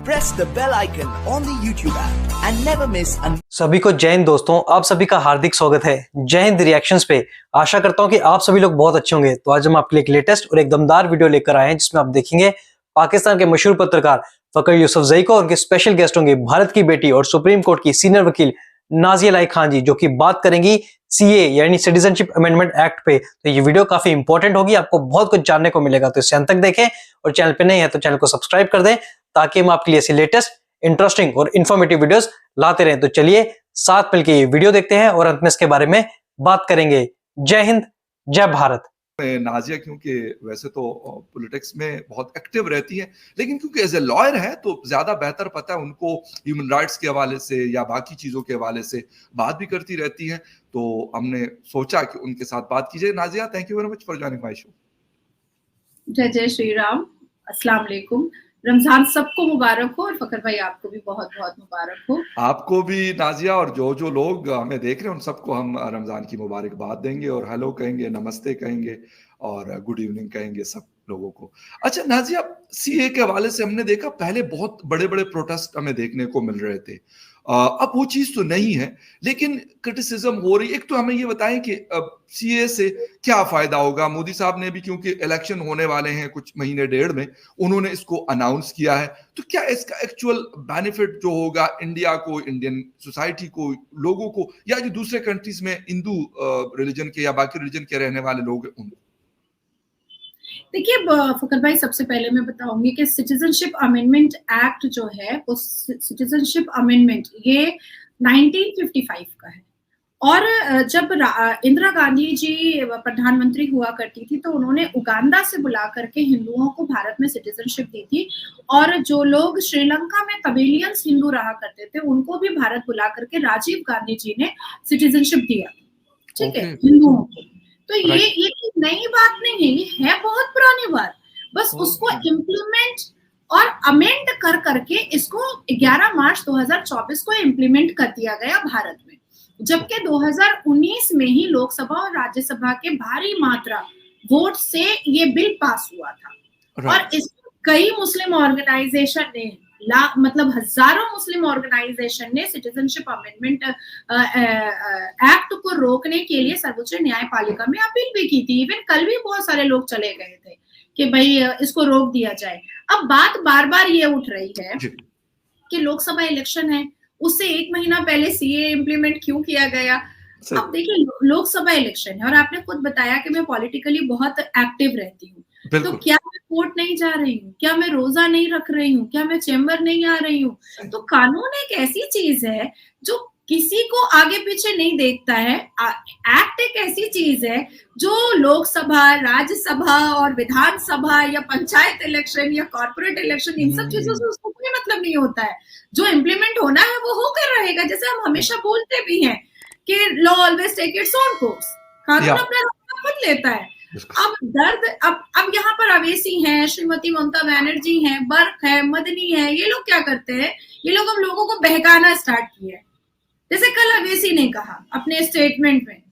press the bell icon on the YouTube app and never miss an... सभी को जय हिंद दोस्तों, आप सभी का हार्दिक स्वागत है जय हिंद रिएक्शंस पे। आशा करता हूं कि आप सभी लोग बहुत अच्छे होंगे। तो आज हम आपके लिए एक लेटेस्ट और एक दमदार वीडियो लेकर आए हैं जिसमें आप देखेंगे पाकिस्तान के मशहूर पत्रकार फखर यूसुफजई को और उनके स्पेशल गेस्ट होंगे भारत की बेटी और सुप्रीम कोर्ट की सीनियर वकील नाजिया इलाही खान जी, जो कि बात करेंगी सीए यानी सिटीजनशिप अमेंडमेंट एक्ट पे। तो ये वीडियो काफी इंपॉर्टेंट होगी, आपको बहुत कुछ जानने को मिलेगा। तो इसे अंत तक देखें और चैनल पे नहीं है तो चैनल को सब्सक्राइब कर दें ताकि हम आपके लिए ऐसी लेटेस्ट, इंटरेस्टिंग और इन्फॉर्मेटिव वीडियोस लाते रहें। तो चलिए साथ मिलकर ये वीडियो देखते हैं और अंत में इसके बारे में बात करेंगे। जय हिंद, जय भारत। नाजिया क्योंकि वैसे तो पॉलिटिक्स में बहुत एक्टिव रहती है, लेकिन क्योंकि एज ए लॉयर है तो ज्यादा बेहतर पता है उनको ह्यूमन राइट्स के हवाले से या बाकी चीजों के हवाले से बात भी करती रहती है। तो हमने सोचा कि उनके साथ बात की जाए। Nazia, thank you very much for joining my show. जय जय श्री राम, अस्सलाम वालेकुम। रमजान सबको मुबारक हो और फखर भाई आपको भी बहुत बहुत मुबारक हो। आपको भी नाजिया, और जो लोग हमें देख रहे हैं उन सबको हम रमजान की मुबारकबाद देंगे और हेलो कहेंगे, नमस्ते कहेंगे और गुड इवनिंग कहेंगे सब लोगों को। अच्छा नाजिया, सीए के हवाले से हमने देखा पहले बहुत बड़े बड़े प्रोटेस्ट हमें देखने को मिल रहे थे। अब वो चीज तो नहीं है, लेकिन क्रिटिसिज्म हो रही। एक तो हमें ये बताएं कि सीए से क्या फायदा होगा। मोदी साहब ने भी, क्योंकि इलेक्शन होने वाले हैं कुछ महीने डेढ़ में, उन्होंने इसको अनाउंस किया है। तो क्या इसका एक्चुअल बेनिफिट जो होगा इंडिया को, इंडियन सोसाइटी को, लोगों को, या जो दूसरे कंट्रीज में हिंदू रिलीजन के या बाकी रिलीजन के रहने वाले लोग हैं उनको? देखिए फखर भाई, सबसे पहले मैं बताऊंगी कि सिटीजनशिप अमेंडमेंट एक्ट जो है, उस सिटीजनशिप अमेंडमेंट ये 1955 का है। और जब इंदिरा गांधी जी प्रधानमंत्री हुआ करती थी तो उन्होंने उगांडा से बुला करके हिंदुओं को भारत में सिटीजनशिप दी थी। और जो लोग श्रीलंका में तबेलियंस हिंदू रहा करते थे उनको भी भारत बुला करके राजीव गांधी जी ने सिटीजनशिप दिया, ठीक है, हिंदुओं को। तो ये नई बात नहीं है, ये है बहुत पुरानी बात। बस उसको इम्प्लीमेंट और अमेंड कर करके इसको 11 मार्च 2024 को इम्प्लीमेंट कर दिया गया भारत में, जबकि 2019 में ही लोकसभा और राज्यसभा के भारी मात्रा वोट से ये बिल पास हुआ था। और इसको कई मुस्लिम ऑर्गेनाइजेशन ने, मतलब हजारों मुस्लिम ऑर्गेनाइजेशन ने सिटीजनशिप अमेंडमेंट एक्ट को रोकने के लिए सर्वोच्च न्यायपालिका में अपील भी की थी। इवन कल भी बहुत सारे लोग चले गए थे कि भाई इसको रोक दिया जाए। अब बात बार बार ये उठ रही है कि लोकसभा इलेक्शन है, उससे 1 महीना पहले सीए इम्प्लीमेंट क्यों किया गया। अब देखिए, लोकसभा इलेक्शन है और आपने खुद बताया कि मैं पॉलिटिकली बहुत एक्टिव रहती हूँ। तो क्या मैं कोर्ट नहीं जा रही हूँ, क्या मैं रोजा नहीं रख रही हूँ, क्या मैं चेंबर नहीं आ रही हूँ? तो कानून एक ऐसी चीज है जो किसी को आगे पीछे नहीं देखता है। एक्ट एक ऐसी चीज है जो लोकसभा, राज्यसभा और विधानसभा या पंचायत इलेक्शन या कॉर्पोरेट इलेक्शन, इन सब चीजों से उसको कोई मतलब नहीं होता है। जो इम्प्लीमेंट होना है वो होकर रहेगा। जैसे हम हमेशा बोलते भी हैं कि law always take its own course, कानून अपना रास्ता खुद लेता है। अब यहाँ पर अवेसी हैं, श्रीमती ममता बनर्जी हैं, बर्क है, मदनी है, ये लोग क्या करते हैं? ये लोग हम लोगों को बहकाना स्टार्ट किया है। जैसे कल अवेसी ने कहा अपने स्टेटमेंट में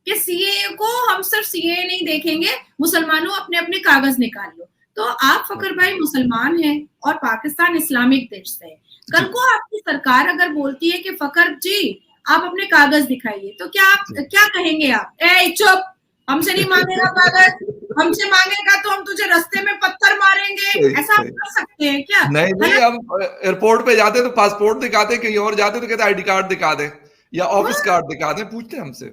कि सीए को हम सिर्फ सीए नहीं देखेंगे, मुसलमानों अपने अपने कागज निकाल लो। तो आप फखर भाई मुसलमान हैं और पाकिस्तान इस्लामिक देश है। कल को आपकी सरकार अगर बोलती है कि फखर जी आप अपने कागज दिखाइए, तो क्या कहेंगे आप? ए चुप, हमसे नहीं मांगेगा कागज, हमसे मांगेगा तो हम तुझे रास्ते में पत्थर मारेंगे। ऐसा आप कर सकते हैं क्या? नहीं, हम एयरपोर्ट पे जाते तो पासपोर्ट दिखाते, कहीं और जाते तो कहते आईडी कार्ड दिखा दे या ऑफिस कार्ड दिखा दे, पूछते हमसे।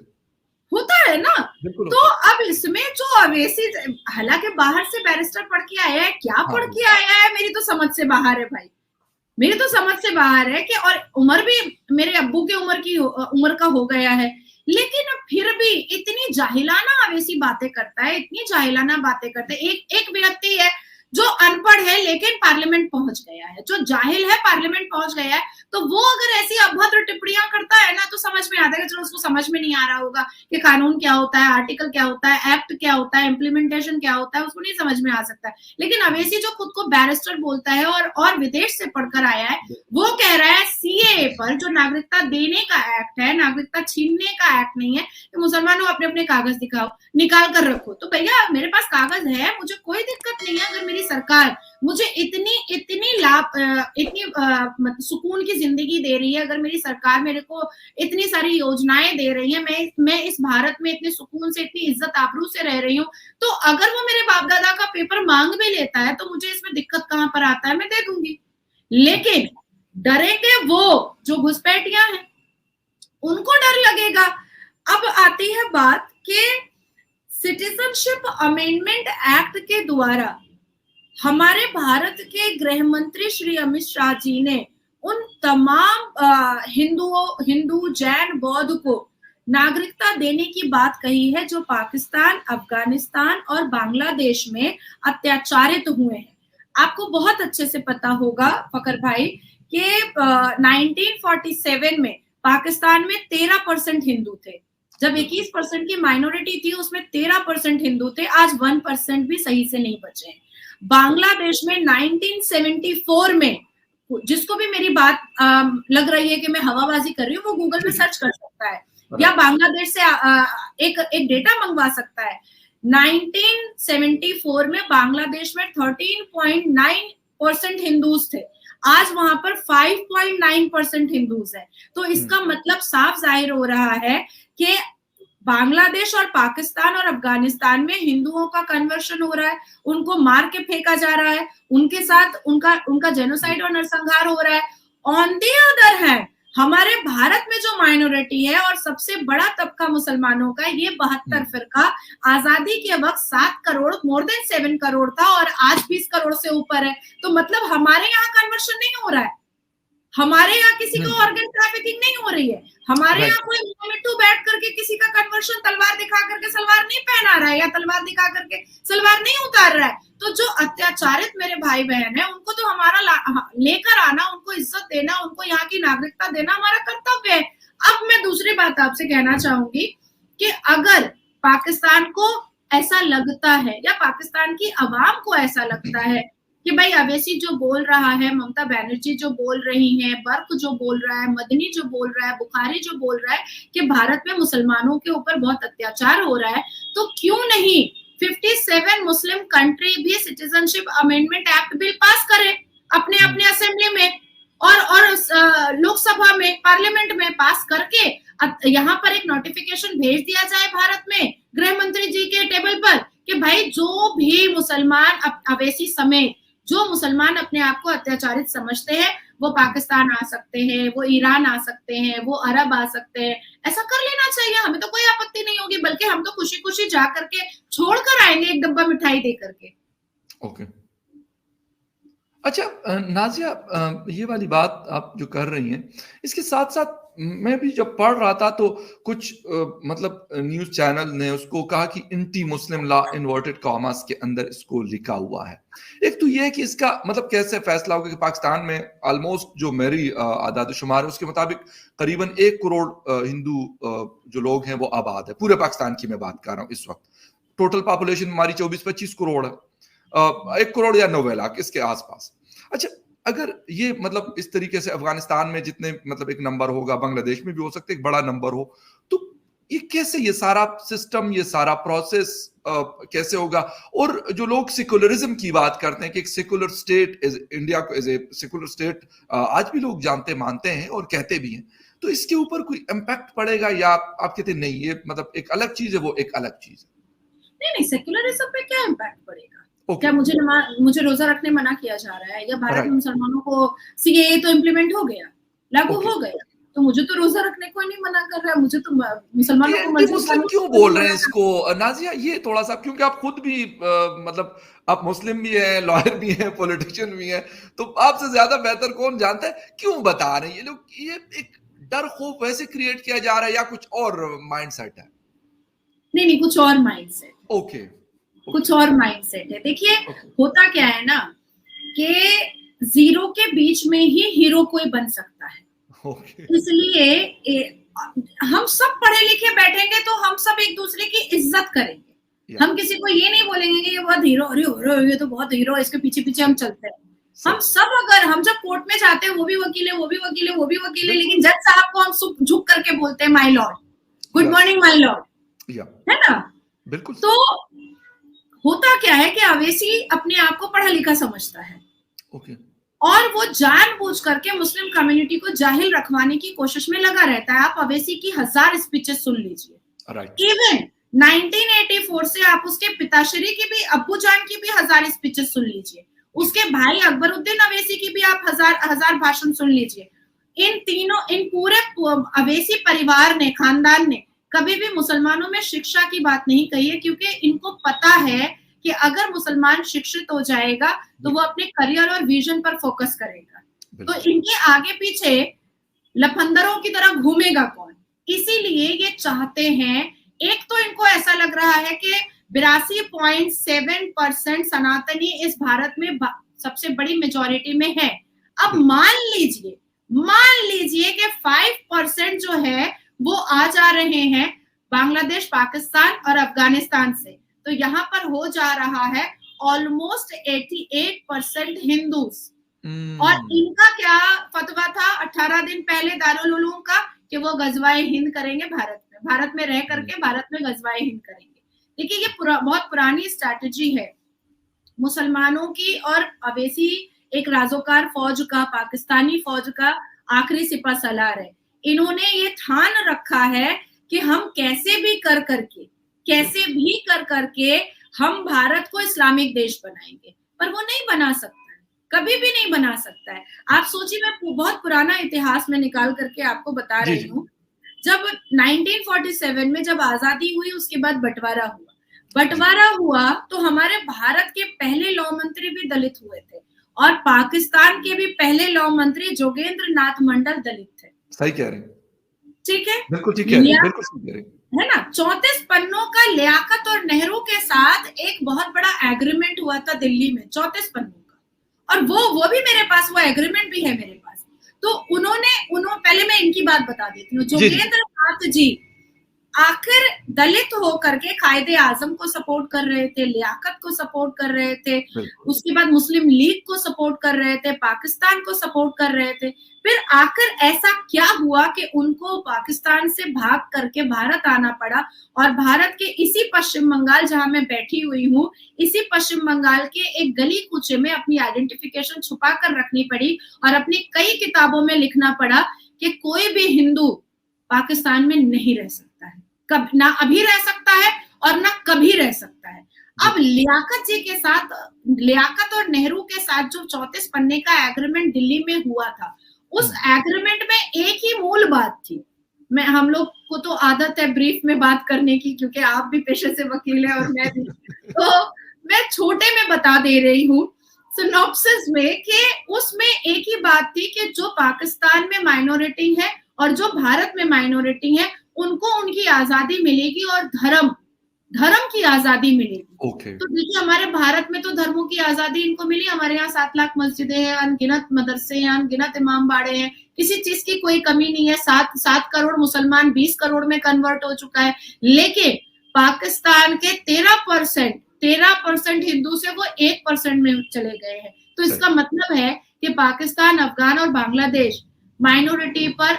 होता है ना। तो अब इसमें जो अवेसी, हालांकि बाहर से बैरिस्टर पढ़ के आया है, क्या पढ़ के आया है मेरी तो समझ से बाहर है भाई, मेरी तो समझ से बाहर है कि, और उम्र भी मेरे अब्बू के उम्र का हो गया है, लेकिन फिर भी इतनी जाहिलाना अवेसी बातें करता है, इतनी जाहिलाना बातें करते हैं। एक व्यक्ति है जो अनपढ़ है लेकिन पार्लियामेंट पहुंच गया है, जो जाहिल है पार्लियामेंट पहुंच गया है, तो वो अगर ऐसी अभद्र टिप्पणियां करता है ना तो समझ में आता है कि चलो उसको समझ में नहीं आ रहा होगा कि कानून क्या होता है, आर्टिकल क्या होता है, एक्ट क्या होता है, इम्प्लीमेंटेशन क्या होता है, उसको नहीं समझ में आ सकता है। लेकिन अवेसी जो खुद को बैरिस्टर बोलता है और विदेश से पढ़कर आया है, वो कह रहा है सीए पर, जो नागरिकता देने का एक्ट है, नागरिकता छीनने का एक्ट नहीं है, कि मुसलमानों अपने अपने कागज दिखाओ, निकाल कर रखो। तो भैया मेरे पास कागज है, मुझे कोई दिक्कत नहीं है। अगर मेरी सरकार मुझे इतनी आप इतनी मतलब सुकून की जिंदगी दे रही है, अगर मेरी सरकार मेरे को इतनी सारी योजनाएं दे रही है, मैं इस भारत में इतने सुकून से, इतनी इज्जत आबरू से रह रही हूँ, तो अगर वो मेरे बाप दादा का पेपर मांग भी लेता है तो मुझे इसमें दिक्कत कहाँ पर आता है, मैं दे दूंगी। लेकिन डरेंगे वो जो घुसपैठियां हैं, उनको डर लगेगा। अब आती है बात कि सिटीजनशिप अमेंडमेंट एक्ट के द्वारा हमारे भारत के गृह मंत्री श्री अमित शाह जी ने उन तमाम हिंदू, जैन, बौद्ध को नागरिकता देने की बात कही है जो पाकिस्तान, अफगानिस्तान और बांग्लादेश में अत्याचारित हुए हैं। आपको बहुत अच्छे से पता होगा फकर भाई कि 1947 में पाकिस्तान में 13% हिंदू थे। जब 21% की माइनॉरिटी थी, उसमें 13% हिंदू थे। आज 1% भी सही से नहीं बचे हैं। बांग्लादेश में 1974 में, जिसको भी मेरी बात लग रही है कि मैं हवाबाजी कर रही हूँ, वो गूगल में सर्च कर सकता है या बांग्लादेश से एक डेटा मंगवा सकता है। 1974 में बांग्लादेश में 13.9% हिंदूज थे, आज वहां पर 5.9% हिंदूज है। तो इसका मतलब साफ जाहिर हो रहा है कि बांग्लादेश और पाकिस्तान और अफगानिस्तान में हिंदुओं का कन्वर्शन हो रहा है, उनको मार के फेंका जा रहा है, उनके साथ उनका जेनोसाइड और नरसंहार हो रहा है। ऑन दी अदर हैंड हमारे भारत में जो माइनॉरिटी है और सबसे बड़ा तबका मुसलमानों का, ये 72 फिरका आजादी के वक्त 7 करोड़, मोर देन 7 करोड़ था और आज 20 करोड़ से ऊपर है। तो मतलब हमारे यहाँ कन्वर्शन नहीं हो रहा है, हमारे यहाँ किसी को ऑर्गन ट्रैफिकिंग नहीं हो रही है, हमारे यहाँ कोई मिट्टू बैठ करके किसी का कन्वर्शन तलवार दिखा करके सलवार नहीं पहना रहा है या तलवार दिखा करके सलवार नहीं उतार रहा है। तो जो अत्याचारित मेरे भाई बहन है, उनको तो हमारा लेकर आना, उनको इज्जत देना, उनको यहाँ की नागरिकता देना हमारा कर्तव्य है। अब मैं दूसरी बात आपसे कहना चाहूंगी कि अगर पाकिस्तान को ऐसा लगता है या पाकिस्तान की अवाम को ऐसा लगता है कि भाई अवैसी जो बोल रहा है, ममता बनर्जी जो बोल रही हैं, बर्क जो बोल रहा है, मदनी जो बोल रहा है, बुखारी जो बोल रहा है कि भारत में मुसलमानों के ऊपर बहुत अत्याचार हो रहा है, तो क्यों नहीं 57 मुस्लिम कंट्री भी citizenship amendment act bill pass करे अपने अपने असेंबली में और लोकसभा में, पार्लियामेंट में पास करके यहाँ पर एक नोटिफिकेशन भेज दिया जाए भारत में गृह मंत्री जी के टेबल पर कि भाई जो भी मुसलमान अवैसी समेत जो मुसलमान अपने आप को अत्याचारित समझते हैं, वो पाकिस्तान आ सकते हैं, वो ईरान आ सकते हैं, वो अरब आ सकते हैं। ऐसा कर लेना चाहिए, हमें तो कोई आपत्ति नहीं होगी, बल्कि हम तो खुशी खुशी जा करके छोड़ कर आएंगे एक डब्बा मिठाई दे करके। ओके, अच्छा नाजिया, ये वाली बात आप जो कर रही हैं, इसके साथ साथ मैं भी जब पढ़ रहा था तो कुछ मतलब न्यूज चैनल ने उसको कहा कि anti Muslim law inverted commas के अंदर इसको लिखा हुआ है। एक तो ये है कि इसका मतलब कैसे फैसला होगा कि पाकिस्तान में ऑलमोस्ट जो मेरी आदाद-ओ-शुमार है उसके मुताबिक करीबन 1 करोड़ हिंदू जो लोग हैं वो आबाद है, पूरे पाकिस्तान की मैं बात कर रहा हूँ इस वक्त। टोटल पॉपुलेशन हमारी 24-25 करोड़ है, 1 करोड़ या 90 लाख इसके आसपास। अच्छा, अगर ये मतलब इस तरीके से अफगानिस्तान में जितने मतलब एक नंबर होगा, बांग्लादेश में भी हो सकता है एक बड़ा नंबर हो, तो ये कैसे, ये सारा सिस्टम, ये सारा प्रोसेस कैसे होगा? और जो लोग सेकुलरिज्म की बात करते हैं कि एक सेकुलर स्टेट, इंडिया को एज ए सेकुलर स्टेट आज भी लोग जानते मानते हैं और कहते भी हैं, तो इसके ऊपर कोई इम्पैक्ट पड़ेगा या आप कहते नहीं ये मतलब एक अलग चीज है, वो एक अलग चीज है? नहीं, सेकुलरिज्म पे क्या इम्पैक्ट पड़ेगा? क्या मुझे रोजा रखने मना किया जा रहा है या भारत में मुसलमानों को सीएए तो इम्प्लीमेंट हो गया, लागू हो गया, तो मुझे तो रोजा रखने को नहीं मना कर रहा है, मुझे तो मुसलमानों को मुस्लिम क्यों बोल रहे हैं इसको नाजिया? ये थोड़ा सा, क्योंकि आप खुद भी मतलब आप मुस्लिम भी हैं, लॉयर भी हैं, पॉलिटिशियन भी हैं, तो आपसे ज्यादा बेहतर कौन जानता है क्यों बता रहे हैं ये लोग? ये एक डर खौफ वैसे क्रिएट किया जा रहा है या कुछ और माइंडसेट है? नहीं, कुछ और माइंडसेट। ओके, कुछ और माइंडसेट है। देखिए होता क्या है ना कि जीरो के बीच में ही हीरो कोई बन सकता है। इसलिए हम सब पढ़े लिखे बैठेंगे तो हम सब एक दूसरे की इज्जत करेंगे। हम किसी को ये नहीं बोलेंगे कि ये बहुत हीरो, अरे ये तो बहुत हीरो है, इसके पीछे पीछे हम चलते हैं। हम सब, अगर हम जब कोर्ट में जाते हैं, वो भी वकील है, वो भी वकील है, वो भी वकील है, लेकिन जज साहब को हम झुक करके बोलते हैं my Lord, good morning my Lord, है ना? बिल्कुल। तो होता क्या है कि अवेसी अपने आप को पढ़ा लिखा समझता है। ओके। और वो जानबूझ करके मुस्लिम कम्युनिटी को जाहिल रखवाने की कोशिश में लगा रहता है। आप अवैसी की 1000 स्पीचेस सुन लीजिए। राइट। इवन 1984 से आप उसके पिताश्री की भी, अब्बू जान की भी 1000 स्पीचेस सुन लीजिए, उसके भाई अकबरुद्दीन अवैसी की भी आप 1000 भाषण सुन लीजिए। इन पूरे अवैसी परिवार ने, खानदान ने कभी भी मुसलमानों में शिक्षा की बात नहीं कही है, क्योंकि इनको पता है कि अगर मुसलमान शिक्षित हो जाएगा तो वो अपने करियर और विजन पर फोकस करेगा। तो इनके आगे पीछे लफंदरों की तरह घूमेगा कौन? इसीलिए ये चाहते हैं, एक तो इनको ऐसा लग रहा है कि 82.7% सनातनी इस भारत में सबसे बड़ी मेजॉरिटी में है। अब मान लीजिए कि 5% जो है वो आ जा रहे हैं बांग्लादेश, पाकिस्तान और अफगानिस्तान से, तो यहाँ पर हो जा रहा है ऑलमोस्ट 88% हिंदूज। और इनका क्या फतवा था 18 दिन पहले दारुल उलूम का, कि वो गजवाए हिंद करेंगे भारत में रह करके भारत में गजवाए हिंद करेंगे। देखिए ये बहुत पुरानी स्ट्रैटेजी है मुसलमानों की, और अवैसी एक राजोकार फौज का, पाकिस्तानी फौज का आखिरी सिपा सलार है। इन्होंने ये ठान रखा है कि हम कैसे भी कर करके हम भारत को इस्लामिक देश बनाएंगे, पर वो नहीं बना सकता है, कभी भी नहीं बना सकता है। आप सोचिए, मैं बहुत पुराना इतिहास में निकाल करके आपको बता रही हूँ। जब 1947 में जब आजादी हुई, उसके बाद बंटवारा हुआ तो हमारे भारत के पहले लॉ मंत्री भी दलित हुए थे, और पाकिस्तान के भी पहले लॉ मंत्री जोगेंद्र नाथ मंडल दलित थे। सही कह रहे हैं। ठीक है, बिल्कुल ठीक है, बिल्कुल सही कह रहे हैं, है ना। 34 पन्नों का लियाकत और नेहरू के साथ एक बहुत बड़ा एग्रीमेंट हुआ था दिल्ली में, 34 पन्नों का, और वो भी मेरे पास, वो एग्रीमेंट भी है मेरे पास। तो उन्होंने पहले मैं इनकी बात बता देती हूँ। जोगेंद्र नाथ जी आखिर दलित होकर के कायदे आजम को सपोर्ट कर रहे थे, लियाकत को सपोर्ट कर रहे थे, उसके बाद मुस्लिम लीग को सपोर्ट कर रहे थे, पाकिस्तान को सपोर्ट कर रहे थे। फिर आखिर ऐसा क्या हुआ कि उनको पाकिस्तान से भाग करके भारत आना पड़ा, और भारत के इसी पश्चिम बंगाल, जहां मैं बैठी हुई हूँ, इसी पश्चिम बंगाल के एक गली कूचे में अपनी आइडेंटिफिकेशन छुपा कर रखनी पड़ी, और अपनी कई किताबों में लिखना पड़ा कि कोई भी हिंदू पाकिस्तान में नहीं रह सकता है, कब ना अभी रह सकता है और ना कभी रह सकता है। अब लियाकत जी के साथ, लियाकत और नेहरू के साथ जो 34 पन्ने का एग्रीमेंट दिल्ली में हुआ था, उस एग्रीमेंट में एक ही मूल बात थी। हम लोग को तो आदत है ब्रीफ में बात करने की, क्योंकि आप भी पेशे से वकील हैं और मैं भी, तो मैं छोटे में बता दे रही हूँ सिनॉप्सिस में, कि उसमें एक ही बात थी कि जो पाकिस्तान में माइनॉरिटी है और जो भारत में माइनॉरिटी है, उनको उनकी आजादी मिलेगी और धर्म की आजादी मिलेगी। तो देखिए, हमारे भारत में तो धर्मों की आजादी इनको मिली। हमारे यहाँ 7 लाख मस्जिदें हैं, अनगिनत मदरसे हैं, अनगिनत इमाम बाड़े हैं, किसी चीज की कोई कमी नहीं है। 7 करोड़ मुसलमान 20 करोड़ में कन्वर्ट हो चुका है। लेकिन पाकिस्तान के 13% हिंदू से वो 1% में चले गए हैं। तो इसका मतलब है कि पाकिस्तान, अफगान और बांग्लादेश माइनॉरिटी पर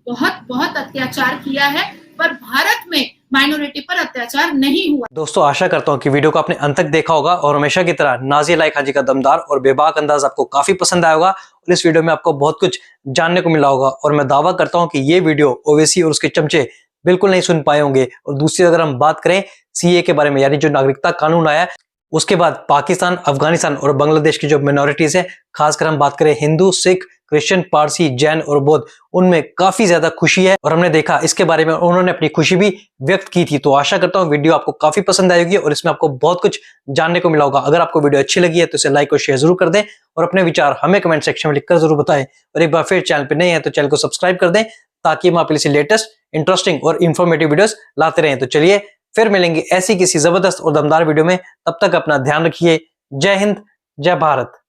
बहुत अत्याचार किया है, पर भारत में माइनॉरिटी पर अत्याचार नहीं हुआ। दोस्तों, आशा करता हूं कि वीडियो को आपने अंत तक देखा होगा, और हमेशा की तरह नाज़िया लाइक हाजी का दमदार और बेबाक अंदाज आपको काफी पसंद आया होगा, और इस वीडियो में आपको बहुत कुछ जानने को मिला होगा। और मैं दावा करता हूं कि ये वीडियो ओवैसी और उसके चमचे बिल्कुल नहीं सुन पाए होंगे। और दूसरी, अगर हम बात करें सीए के बारे में, यानी जो नागरिकता कानून आया, उसके बाद पाकिस्तान, अफगानिस्तान और बांग्लादेश की जो मिनोरिटीज है, खासकर हम बात करें हिंदू, सिख, क्रिश्चियन, पारसी, जैन और बौद्ध, उनमें काफी ज्यादा खुशी है। और हमने देखा इसके बारे में, उन्होंने अपनी खुशी भी व्यक्त की थी। तो आशा करता हूँ वीडियो आपको काफी पसंद आएगी और इसमें आपको बहुत कुछ जानने को मिला होगा। अगर आपको वीडियो अच्छी लगी है तो इसे लाइक और शेयर जरूर कर दें, और अपने विचार हमें कमेंट सेक्शन में लिखकर जरूर बताएं। और एक बार फिर चैनल पर नए हैं तो चैनल को सब्सक्राइब कर दें, ताकि हम आपके लिए लेटेस्ट, इंटरेस्टिंग और इन्फॉर्मेटिव वीडियोस लाते रहें। तो चलिए फिर मिलेंगे ऐसी किसी जबरदस्त और दमदार वीडियो में। तब तक अपना ध्यान रखिए। जय हिंद, जय भारत।